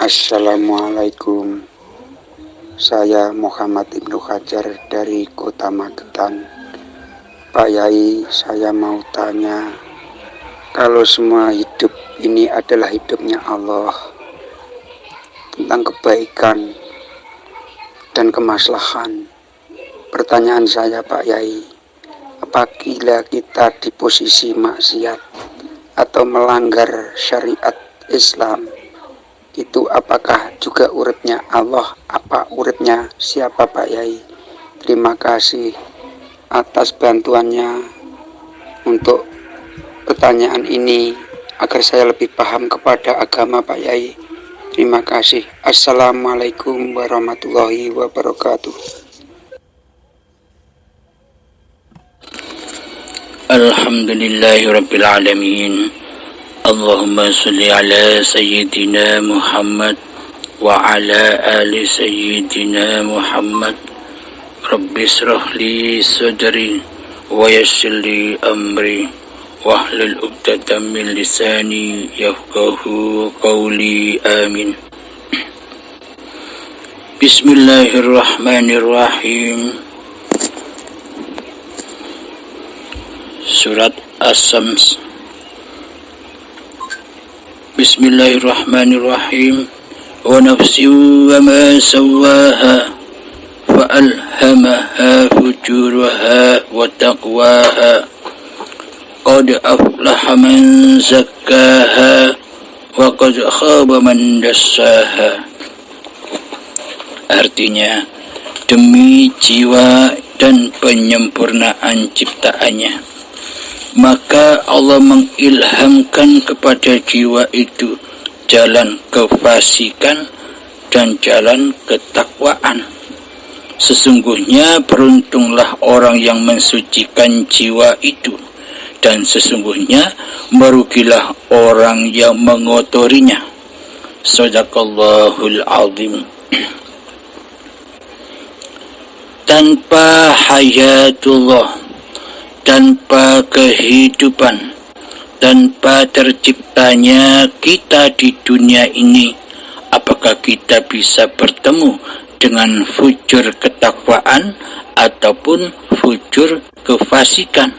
Assalamualaikum. Saya Muhammad Ibnu Hajar dari Kota Magetan. Pak Yai, saya mau tanya, kalau semua hidup ini adalah hidupnya Allah, tentang kebaikan dan kemaslahan, pertanyaan saya Pak Yai, apabila kita di posisi maksiat atau melanggar syariat Islam, itu apakah juga urutnya Allah, apa urutnya siapa Pak Yai? Terima kasih atas bantuannya untuk pertanyaan ini agar saya lebih paham kepada agama Pak Yai. Terima kasih. Assalamualaikum warahmatullahi wabarakatuh. Alhamdulillahirabbil alamin. Allahumma salli ala sayyidina Muhammad wa ala ali sayyidina Muhammad. Rabbi israh li sadri wa yassir li amri wahlul 'uqdatam min lisani yafqahu qawli. Amin. Bismillahirrahmanirrahim. Surat As-Sams. Bismillahirrahmanirrahim. Wa nafsin wa ma sawaha fa alhamaha fujuraha wa taqwaha. Qad aflaha man zakkaha wa qad khaba man dassaha. Artinya, demi jiwa dan penyempurnaan ciptaannya, maka Allah mengilhamkan kepada jiwa itu jalan kefasikan dan jalan ketakwaan. Sesungguhnya beruntunglah orang yang mensucikan jiwa itu, dan sesungguhnya merugilah orang yang mengotorinya. Shadaqallahul azim. Tanpa hayatullah, tanpa kehidupan, tanpa terciptanya kita di dunia ini, apakah kita bisa bertemu dengan fujur ketakwaan ataupun fujur kefasikan?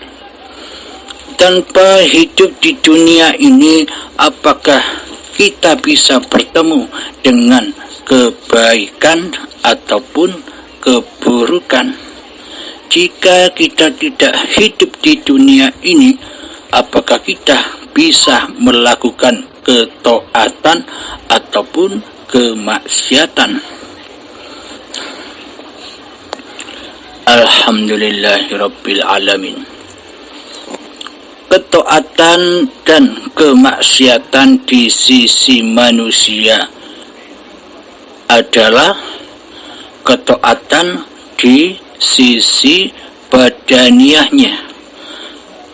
Tanpa hidup di dunia ini, apakah kita bisa bertemu dengan kebaikan ataupun keburukan? Jika kita tidak hidup di dunia ini, apakah kita bisa melakukan ketaatan ataupun kemaksiatan? Alhamdulillahirabbil alamin. Ketaatan dan kemaksiatan di sisi manusia adalah ketaatan di sisi badaniahnya,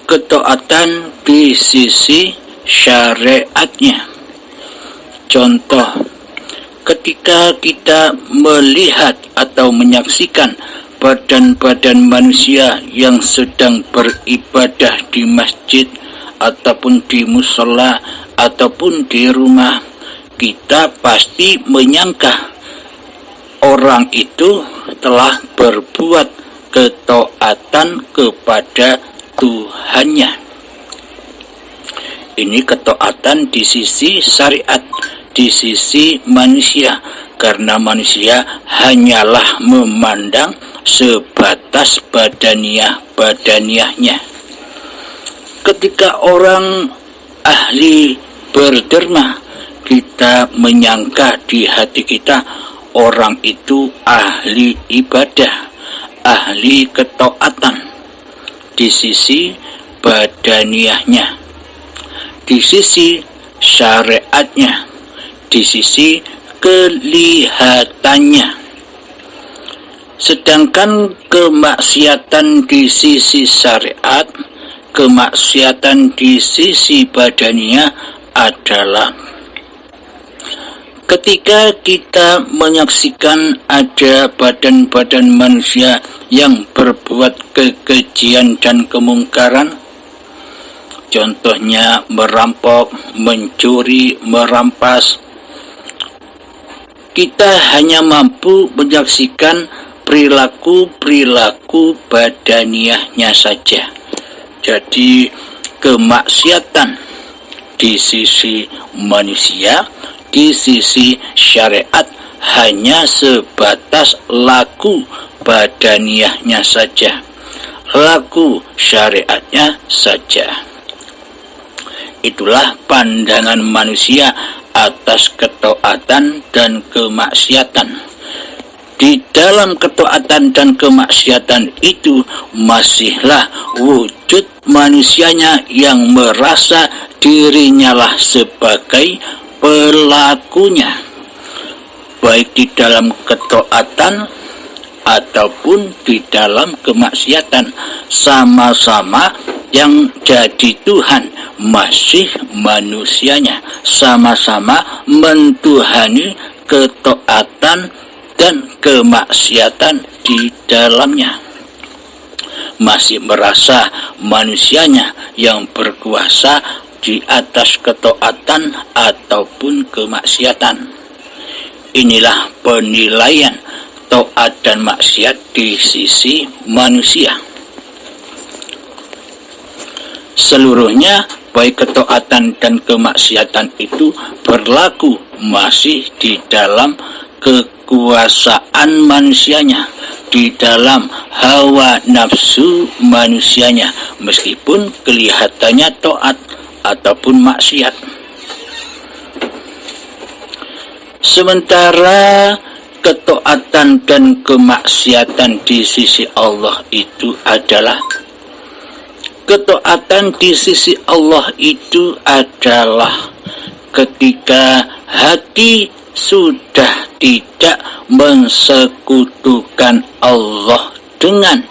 ketaatan di sisi syariatnya. Contoh, ketika kita melihat atau menyaksikan badan-badan manusia yang sedang beribadah di masjid ataupun di mushola ataupun di rumah, kita pasti menyangka orang itu telah berbuat ketaatan kepada Tuhannya. Ini ketaatan di sisi syariat, di sisi manusia, karena manusia hanyalah memandang sebatas badaniahnya. Ketika orang ahli berderma, kita menyangka di hati kita orang itu ahli ibadah, ahli ketaatan di sisi badaniahnya, di sisi syariatnya, di sisi kelihatannya. Sedangkan kemaksiatan di sisi syariat, kemaksiatan di sisi badaniah adalah ketika kita menyaksikan ada badan-badan manusia yang berbuat kekejian dan kemungkaran, contohnya merampok, mencuri, merampas, kita hanya mampu menyaksikan perilaku-perilaku badaniahnya saja. Jadi kemaksiatan di sisi manusia, di sisi syariat hanya sebatas laku badaniahnya saja, laku syariatnya saja. Itulah pandangan manusia atas ketaatan dan kemaksiatan. Di dalam ketaatan dan kemaksiatan itu masihlah wujud manusianya yang merasa dirinya lah sebagai pelakunya, baik di dalam ketaatan ataupun di dalam kemaksiatan. Sama-sama yang jadi Tuhan masih manusianya, sama-sama mentuhani ketaatan dan kemaksiatan di dalamnya. Masih merasa manusianya yang berkuasa di atas ketaatan ataupun kemaksiatan. Inilah penilaian taat dan maksiat di sisi manusia. Seluruhnya, baik ketaatan dan kemaksiatan itu berlaku masih di dalam kekuasaan manusianya, di dalam hawa nafsu manusianya, meskipun kelihatannya taat ataupun maksiat. Sementara ketaatan dan kemaksiatan di sisi Allah itu adalah ketika hati sudah tidak mensekutukan Allah dengan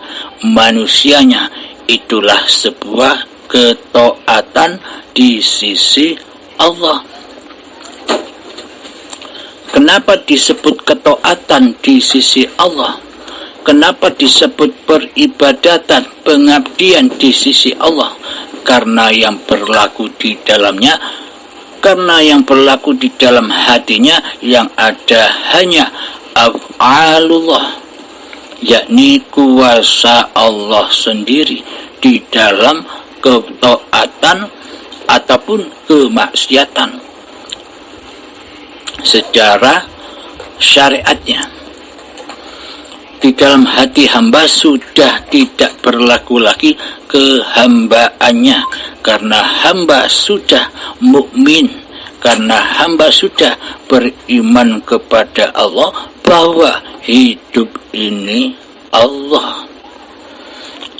manusianya. Itulah sebuah ketaatan di sisi Allah. Kenapa disebut ketaatan di sisi Allah? Kenapa disebut peribadatan, pengabdian di sisi Allah? Karena yang berlaku di dalamnya, karena yang berlaku di dalam hatinya yang ada hanya af'alullah, yakni kuasa Allah sendiri di dalam ketaatan ataupun kemaksiatan secara syariatnya. Di dalam hati hamba sudah tidak berlaku lagi kehambaannya, karena hamba sudah mukmin, karena hamba sudah beriman kepada Allah bahwa hidup ini Allah.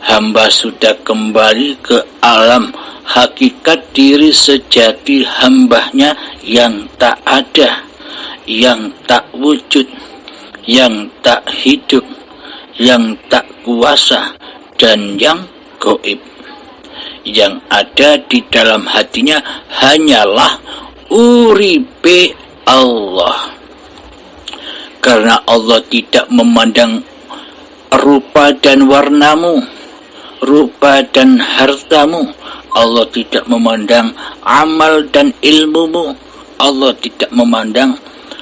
Hamba sudah kembali ke alam hakikat diri sejati hambanya yang tak ada, yang tak wujud, yang tak hidup, yang tak kuasa, dan yang gaib. Yang ada di dalam hatinya hanyalah uripe Allah. Karena Allah tidak memandang rupa dan warnamu, rupa dan hartamu. Allah tidak memandang amal dan ilmumu. Allah tidak memandang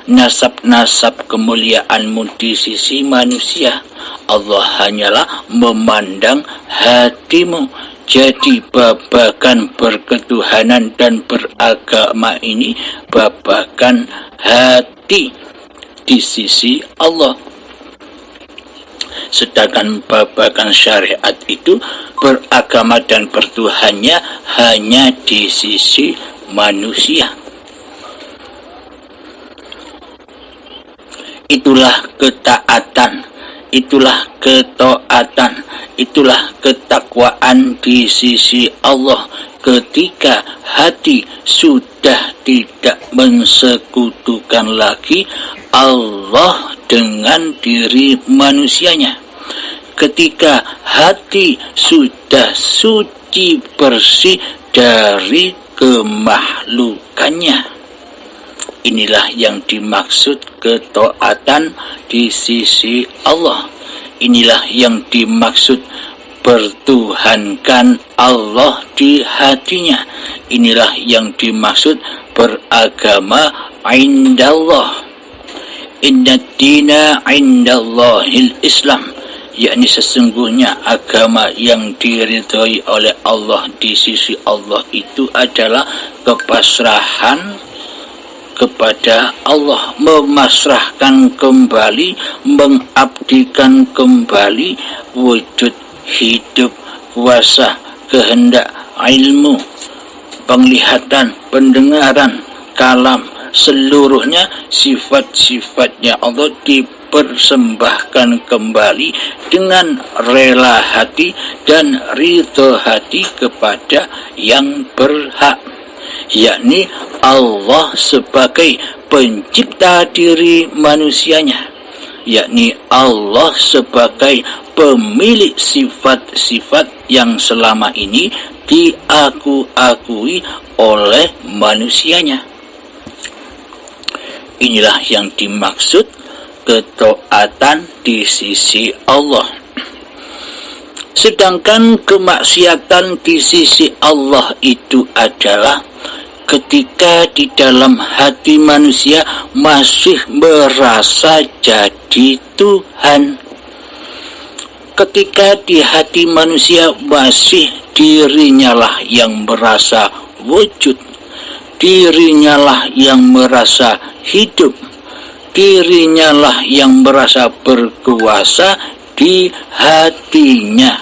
nasab-nasab kemuliaanmu di sisi manusia. Allah hanyalah memandang hatimu. Jadi babakan berketuhanan dan beragama ini babakan hati di sisi Allah. Sedangkan babakan syariat itu beragama dan bertuhannya hanya di sisi manusia. Itulah ketaatan, itulah ketaatan, itulah ketakwaan di sisi Allah ketika hati sudah tidak mensekutukan lagi Allah dengan diri manusianya. Ketika hati sudah suci bersih dari kemakhlukannya. Inilah yang dimaksud ketaatan di sisi Allah. Inilah yang dimaksud bertuhankan Allah di hatinya. Inilah yang dimaksud beragama indallah. inna dina indallahil Islam, yakni sesungguhnya agama yang diridhoi oleh Allah di sisi Allah itu adalah kepasrahan kepada Allah, memasrahkan kembali, mengabdikan kembali wujud, hidup, kuasa, kehendak, ilmu, penglihatan, pendengaran, kalam, seluruhnya sifat-sifatnya Allah dipersembahkan kembali dengan rela hati dan ridho hati kepada yang berhak, yakni Allah sebagai pencipta diri manusianya, yakni Allah sebagai pemilik sifat-sifat yang selama ini diakui oleh manusianya. Inilah yang dimaksud ketaatan di sisi Allah. Sedangkan kemaksiatan di sisi Allah itu adalah ketika di dalam hati manusia masih merasa jadi Tuhan. Ketika di hati manusia masih dirinya lah yang merasa wujud, dirinya lah yang merasa hidup, dirinya lah yang merasa berkuasa di hatinya.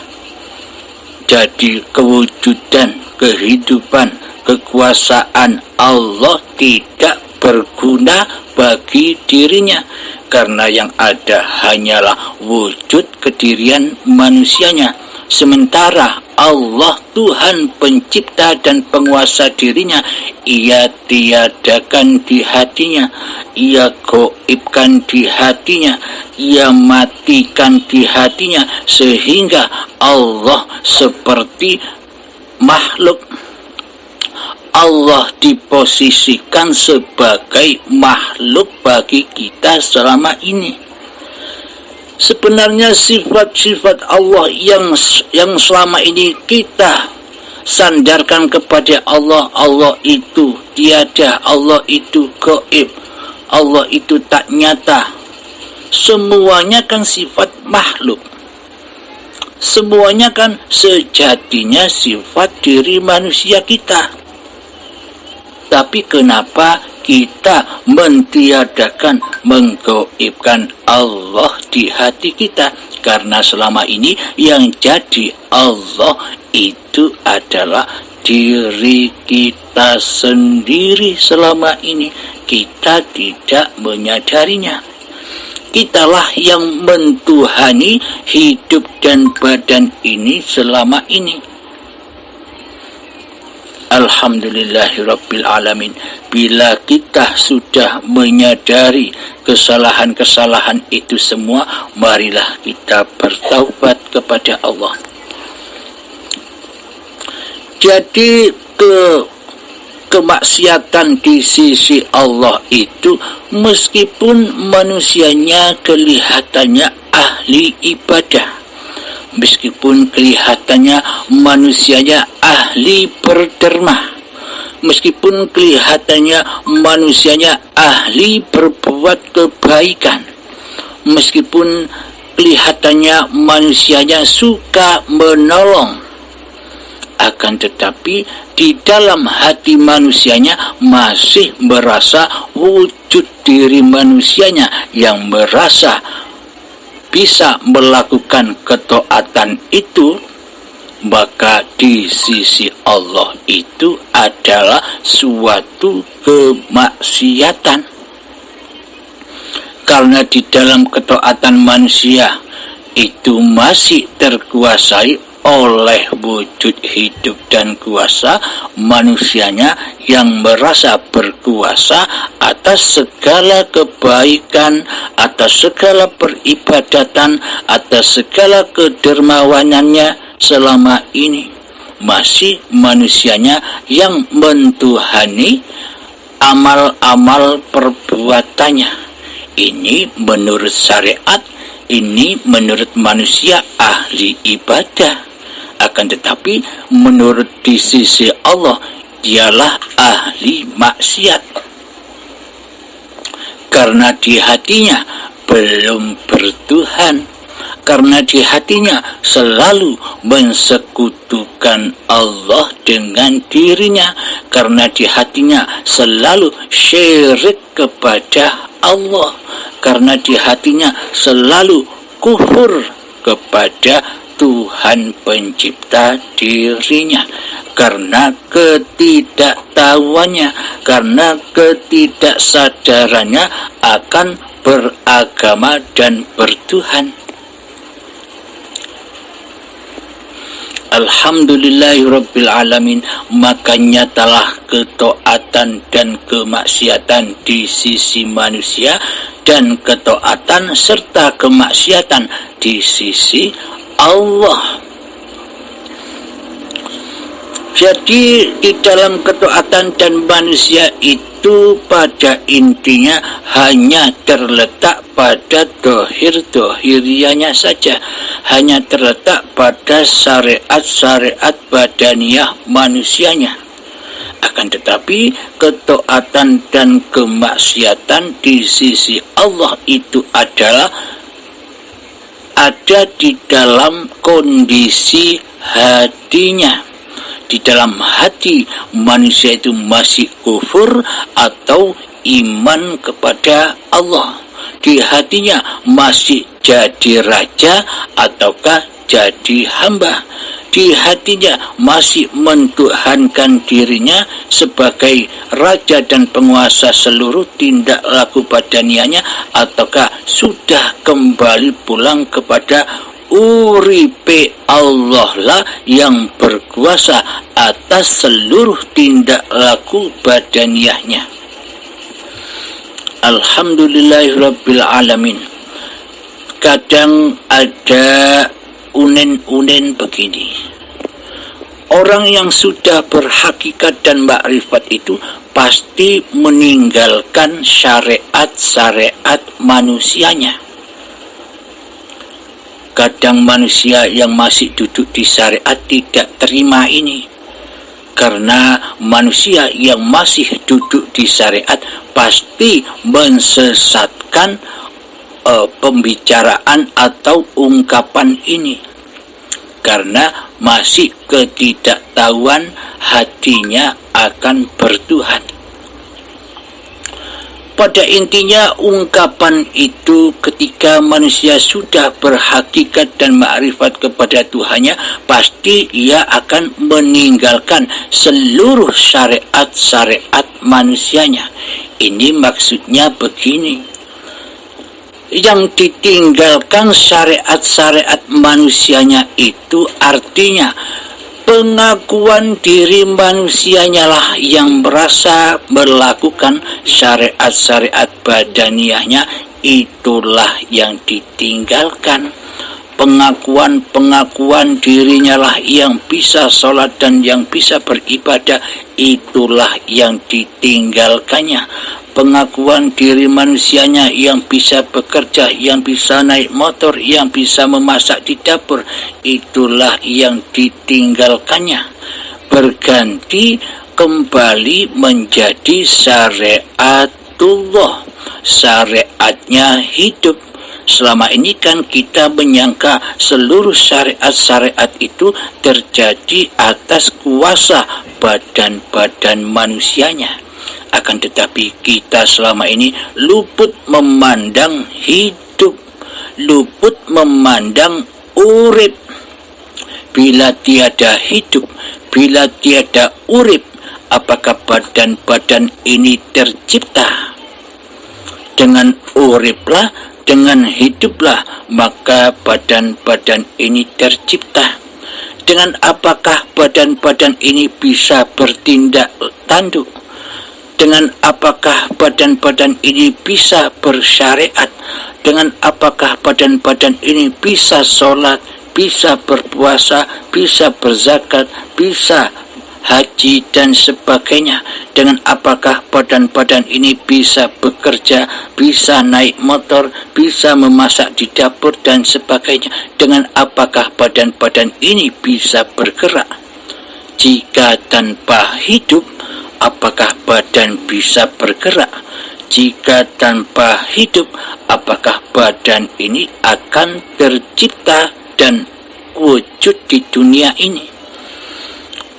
Jadi kewujudan, kehidupan, kekuasaan Allah tidak berguna bagi dirinya, karena yang ada hanyalah wujud kedirian manusianya. Sementara Allah Tuhan pencipta dan penguasa dirinya, ia tiadakan di hatinya, ia goibkan di hatinya, ia matikan di hatinya, sehingga Allah seperti makhluk. Allah diposisikan sebagai makhluk bagi kita selama ini. Sebenarnya sifat-sifat Allah yang selama ini kita sandarkan kepada Allah, Allah itu tiada, Allah itu gaib, Allah itu tak nyata, semuanya kan sifat makhluk. Semuanya kan sejatinya sifat diri manusia kita. Tapi kenapa kita mentiadakan, menggaibkan Allah di hati kita? Karena selama ini yang jadi Allah itu adalah diri kita sendiri. Selama ini kita tidak menyadarinya. Kitalah yang mentuhani hidup dan badan ini selama ini. Alhamdulillahirabbil alamin. Bila kita sudah menyadari kesalahan-kesalahan itu semua, marilah kita bertaubat kepada Allah. Jadi kemaksiatan di sisi Allah itu, meskipun manusianya kelihatannya ahli ibadah, meskipun kelihatannya manusianya ahli berderma, meskipun kelihatannya manusianya ahli berbuat kebaikan, meskipun kelihatannya manusianya suka menolong, akan tetapi di dalam hati manusianya masih merasa wujud diri manusianya yang merasa bisa melakukan ketaatan itu, maka di sisi Allah itu adalah suatu kemaksiatan. Karena di dalam ketaatan manusia itu masih terkuasai oleh wujud hidup dan kuasa manusianya yang merasa berkuasa atas segala kebaikan, atas segala peribadatan, atas segala kedermawanannya selama ini. Masih manusianya yang mentuhani amal-amal perbuatannya. Ini menurut syariat, ini menurut manusia ahli ibadah. Akan tetapi menurut di sisi Allah, dialah ahli maksiat. karena di hatinya belum bertuhan, karena di hatinya selalu mensekutukan Allah dengan dirinya, karena di hatinya selalu syirik kepada Allah, karena di hatinya selalu kufur kepada Tuhan pencipta dirinya, karena ketidaktahuannya, karena ketidaksadarannya akan beragama dan bertuhan. Alhamdulillahirabbil alamin, maka nyatalah ketaatan dan kemaksiatan di sisi manusia dan ketaatan serta kemaksiatan di sisi Allah. Jadi di dalam ketaatan dan manusia itu pada intinya hanya terletak pada dohir-dohirianya saja, hanya terletak pada syariat-syariat badaniyah manusianya. Akan tetapi ketaatan dan kemaksiatan di sisi Allah itu adalah ada di dalam kondisi hatinya. Di dalam hati manusia itu masih kufur atau iman kepada Allah. Di hatinya masih jadi raja ataukah jadi hamba. Di hatinya masih mentuhankan dirinya sebagai raja dan penguasa seluruh tindak laku badanianya, ataukah sudah kembali pulang kepada uripe Allah lah yang berkuasa atas seluruh tindak laku badaniyahnya. Alhamdulillahirabbil alamin. Kadang ada unen-unen begini. Orang yang sudah berhakikat dan makrifat itu pasti meninggalkan syariat-syariat manusianya. Kadang manusia yang masih duduk di syariat tidak terima ini, karena manusia yang masih duduk di syariat pasti mensesatkan pembicaraan atau ungkapan ini, karena masih ketidaktahuan hatinya akan bertuhan. Pada intinya ungkapan itu ketika manusia sudah berhakikat dan makrifat kepada Tuhannya, pasti ia akan meninggalkan seluruh syariat-syariat manusianya. Ini maksudnya begini. Yang ditinggalkan syariat-syariat manusianya itu artinya pengakuan diri manusianya lah yang merasa melakukan syariat-syariat badaniyahnya, itulah yang ditinggalkan. Pengakuan dirinya lah yang bisa sholat dan yang bisa beribadah, itulah yang ditinggalkannya. Pengakuan diri manusianya yang bisa bekerja, yang bisa naik motor, yang bisa memasak di dapur, itulah yang ditinggalkannya. Berganti kembali menjadi syariatullah, syariatnya hidup. Selama ini kan kita menyangka seluruh syariat-syariat itu terjadi atas kuasa badan-badan manusianya. Akan tetapi kita selama ini luput memandang hidup, luput memandang urip. Bila tiada hidup, bila tiada urip, apakah badan-badan ini tercipta? Dengan uriplah, dengan hiduplah, maka badan-badan ini tercipta. Dengan apakah badan-badan ini bisa bertindak tanduk? Dengan apakah badan-badan ini bisa bersyariat? Dengan apakah badan-badan ini bisa sholat, bisa berpuasa, bisa berzakat, bisa haji dan sebagainya? Dengan apakah badan-badan ini bisa bekerja, bisa naik motor, bisa memasak di dapur dan sebagainya? Dengan apakah badan-badan ini bisa bergerak? Jika tanpa hidup, apakah badan bisa bergerak? jika tanpa hidup, apakah badan ini akan tercipta dan wujud di dunia ini?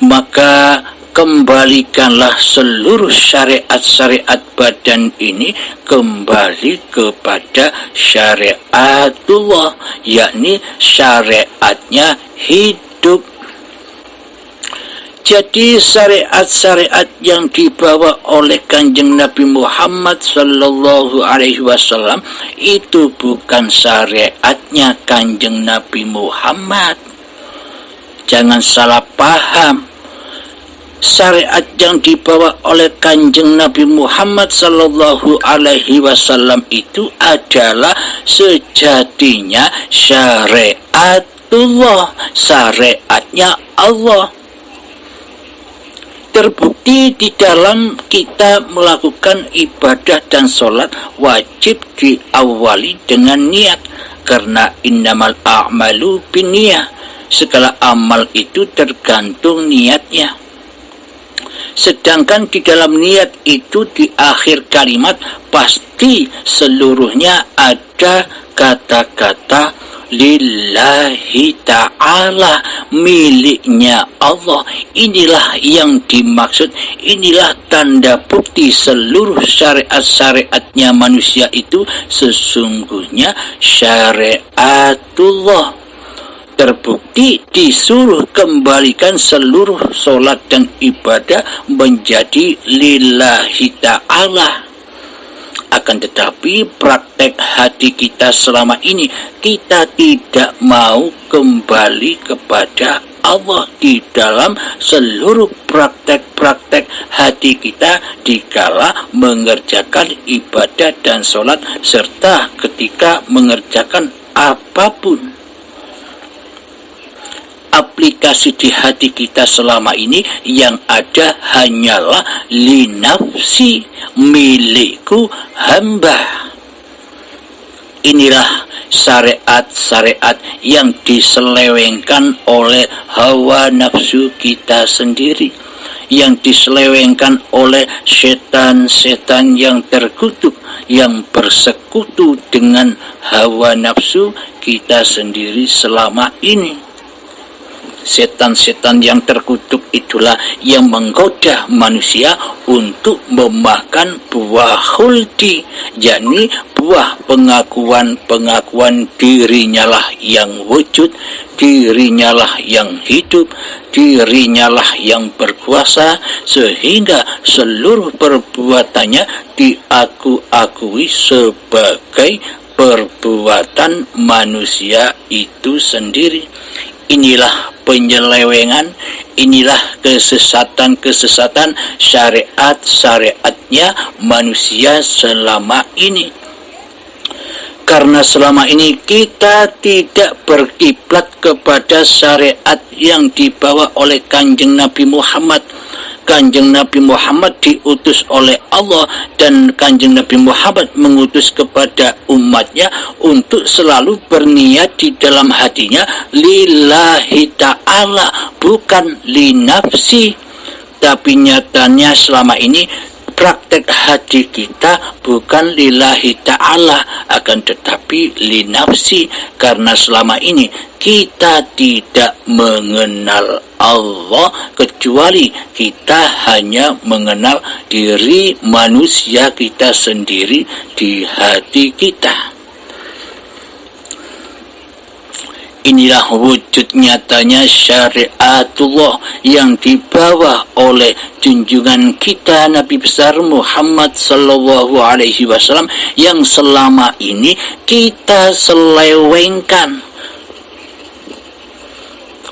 Maka kembalikanlah seluruh syariat-syariat badan ini kembali kepada syariatullah, yakni syariatnya hidup. Jadi syariat-syariat yang dibawa oleh Kanjeng Nabi Muhammad sallallahu alaihi wasallam itu bukan syariatnya Kanjeng Nabi Muhammad. Jangan salah paham. Syariat yang dibawa oleh Kanjeng Nabi Muhammad sallallahu alaihi wasallam itu adalah sejatinya syariatullah, syariatnya Allah. Terbukti di dalam kita melakukan ibadah dan sholat wajib diawali dengan niat, karena innamal a'malu binniyah, segala amal itu tergantung niatnya. Sedangkan di dalam niat itu di akhir kalimat pasti seluruhnya ada kata-kata lillahi ta'ala, miliknya Allah. Inilah yang dimaksud, inilah tanda bukti seluruh syariat-syariatnya manusia itu sesungguhnya syariatullah. Terbukti disuruh kembalikan seluruh sholat dan ibadah menjadi lillahi ta'ala. Akan tetapi praktek hati kita selama ini, kita tidak mau kembali kepada Allah di dalam seluruh praktek-praktek hati kita dikala mengerjakan ibadah dan sholat, serta ketika mengerjakan apapun. Aplikasi di hati kita selama ini yang ada hanyalah linafsi, milikku hamba. Inilah syariat-syariat yang diselewengkan oleh hawa nafsu kita sendiri, yang diselewengkan oleh setan-setan yang terkutuk, yang bersekutu dengan hawa nafsu kita sendiri selama ini. Setan-setan yang terkutuk itulah yang menggoda manusia untuk memakan buah khuldi, yakni buah pengakuan dirinya lah yang wujud, dirinya lah yang hidup, dirinya lah yang berkuasa, sehingga seluruh perbuatannya diakui sebagai perbuatan manusia itu sendiri. Inilah penyelewengan, inilah kesesatan-kesesatan syariat-syariatnya manusia selama ini. Karena selama ini kita tidak berkiblat kepada syariat yang dibawa oleh Kanjeng Nabi Muhammad. Kanjeng Nabi Muhammad diutus oleh Allah, dan Kanjeng Nabi Muhammad mengutus kepada umatnya untuk selalu berniat di dalam hatinya lillahi ta'ala, bukan linafsi. Tapi nyatanya selama ini praktek hati kita bukan lillahi ta'ala, akan tetapi linafsi, karena selama ini kita tidak mengenal Allah, kecuali kita hanya mengenal diri manusia kita sendiri di hati kita. Inilah wujud nyatanya syariatullah yang dibawa oleh junjungan kita Nabi besar Muhammad sallallahu alaihi wasallam, yang selama ini kita selewengkan.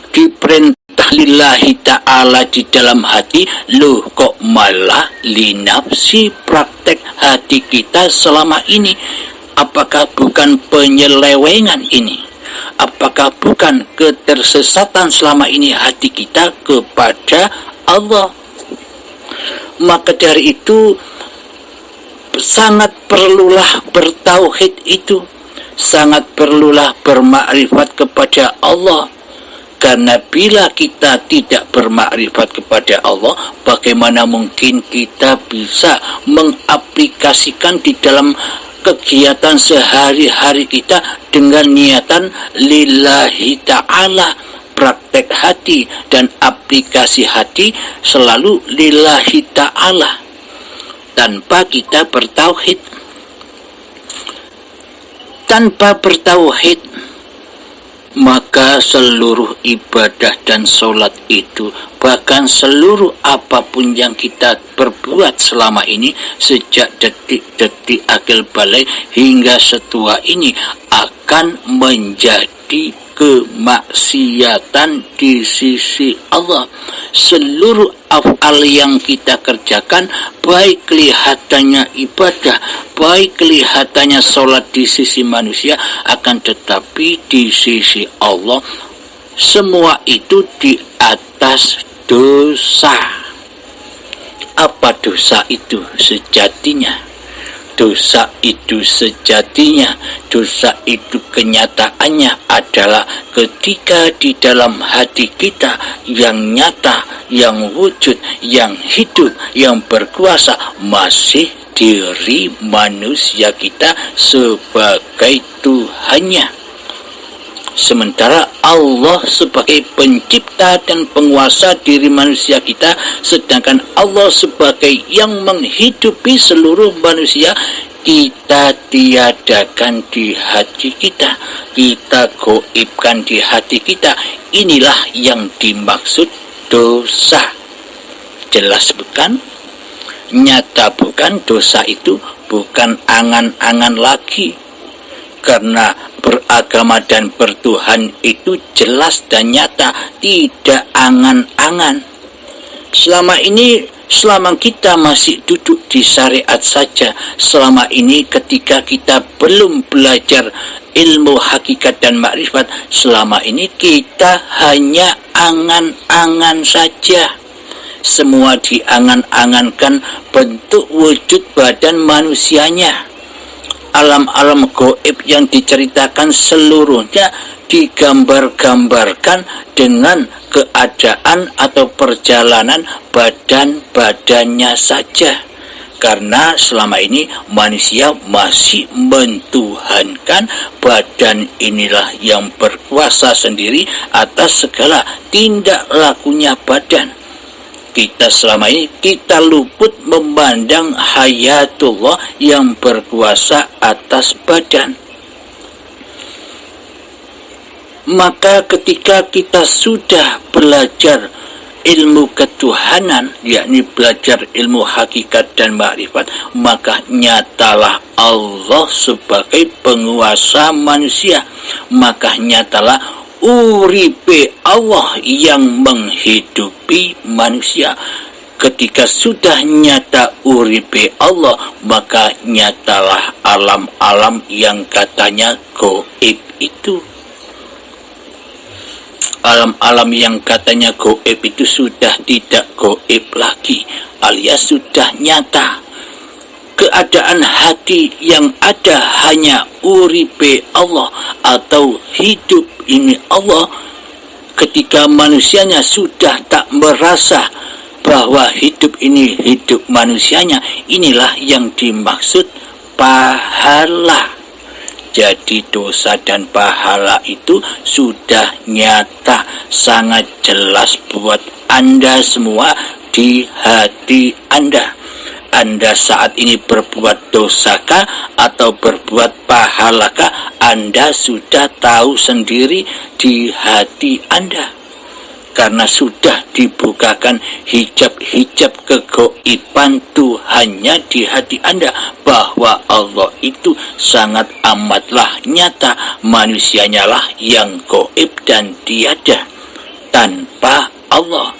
Diperintah lillahi ta'ala di dalam hati, loh kok malah linafsi praktek hati kita selama ini? Apakah bukan penyelewengan ini? Apakah bukan ketersesatan selama ini hati kita kepada Allah? Maka dari itu sangat perlulah bertauhid itu, sangat perlulah bermakrifat kepada Allah. Karena bila kita tidak bermakrifat kepada Allah, bagaimana mungkin kita bisa mengaplikasikan di dalam kegiatan sehari-hari kita dengan niatan lillahi ta'ala. Praktek hati dan aplikasi hati selalu lillahi ta'ala tanpa kita bertauhid. Tanpa bertauhid, maka seluruh ibadah dan sholat itu, bahkan seluruh apapun yang kita perbuat selama ini, sejak detik-detik akil balik hingga setua ini, akan menjadi kemaksiatan di sisi Allah. Seluruh af'al yang kita kerjakan, baik kelihatannya ibadah, baik kelihatannya sholat di sisi manusia, akan tetapi di sisi Allah semua itu di atas dosa. Apa dosa itu sejatinya? Dosa itu sejatinya, dosa itu kenyataannya adalah ketika di dalam hati kita yang nyata, yang wujud, yang hidup, yang berkuasa masih diri manusia kita sebagai Tuhannya. Sementara Allah sebagai pencipta dan penguasa diri manusia kita, sedangkan Allah sebagai yang menghidupi seluruh manusia, kita tiadakan di hati kita, kita goibkan di hati kita. Inilah yang dimaksud dosa. Jelas bukan? Nyata bukan? Dosa itu bukan angan-angan lagi. Karena beragama dan bertuhan itu jelas dan nyata, tidak angan-angan. Selama kita masih duduk di syariat saja, selama ini ketika kita belum belajar ilmu hakikat dan makrifat, selama ini kita hanya angan-angan saja. Semua diangan-angankan bentuk wujud badan manusianya. Alam-alam gaib yang diceritakan seluruhnya digambar-gambarkan dengan keadaan atau perjalanan badan-badannya saja. Karena selama ini manusia masih mentuhankan badan inilah yang berkuasa sendiri atas segala tindak lakunya badan. Kita selama ini kita luput memandang hayatullah yang berkuasa atas badan. Maka ketika kita sudah belajar ilmu ketuhanan, yakni belajar ilmu hakikat dan makrifat, maka nyatalah Allah sebagai penguasa manusia. Maka nyatalah uripe Allah yang menghidupi manusia. Ketika sudah nyata uripe Allah, maka nyatalah alam-alam yang katanya gaib itu. Alam-alam yang katanya gaib itu sudah tidak gaib lagi, alias sudah nyata. Keadaan hati yang ada hanya uripe Allah atau hidup ini Allah. Ketika manusianya sudah tak merasa bahwa hidup ini hidup manusianya, inilah yang dimaksud pahala. Jadi dosa dan pahala itu sudah nyata, sangat jelas buat Anda semua di hati Anda. Anda saat ini berbuat dosakah atau berbuat pahalakah, Anda sudah tahu sendiri di hati Anda. Karena sudah dibukakan hijab-hijab kegoiban Tuhannya di hati Anda, bahwa Allah itu sangat amatlah nyata, manusianya lah yang goib dan tiada tanpa Allah.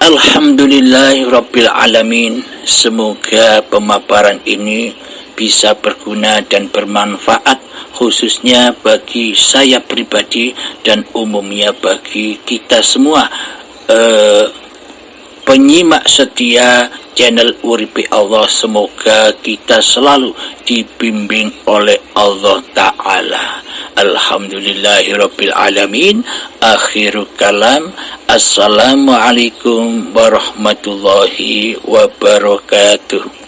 Alhamdulillahirabbil alamin. Semoga pemaparan ini bisa berguna dan bermanfaat, khususnya bagi saya pribadi dan umumnya bagi kita semua penyimak setia channel Uripi Allah. Semoga kita selalu dibimbing oleh Allah Ta'ala. Alhamdulillahirabbil alamin. Akhirul kalam. Assalamualaikum warahmatullahi wabarakatuh.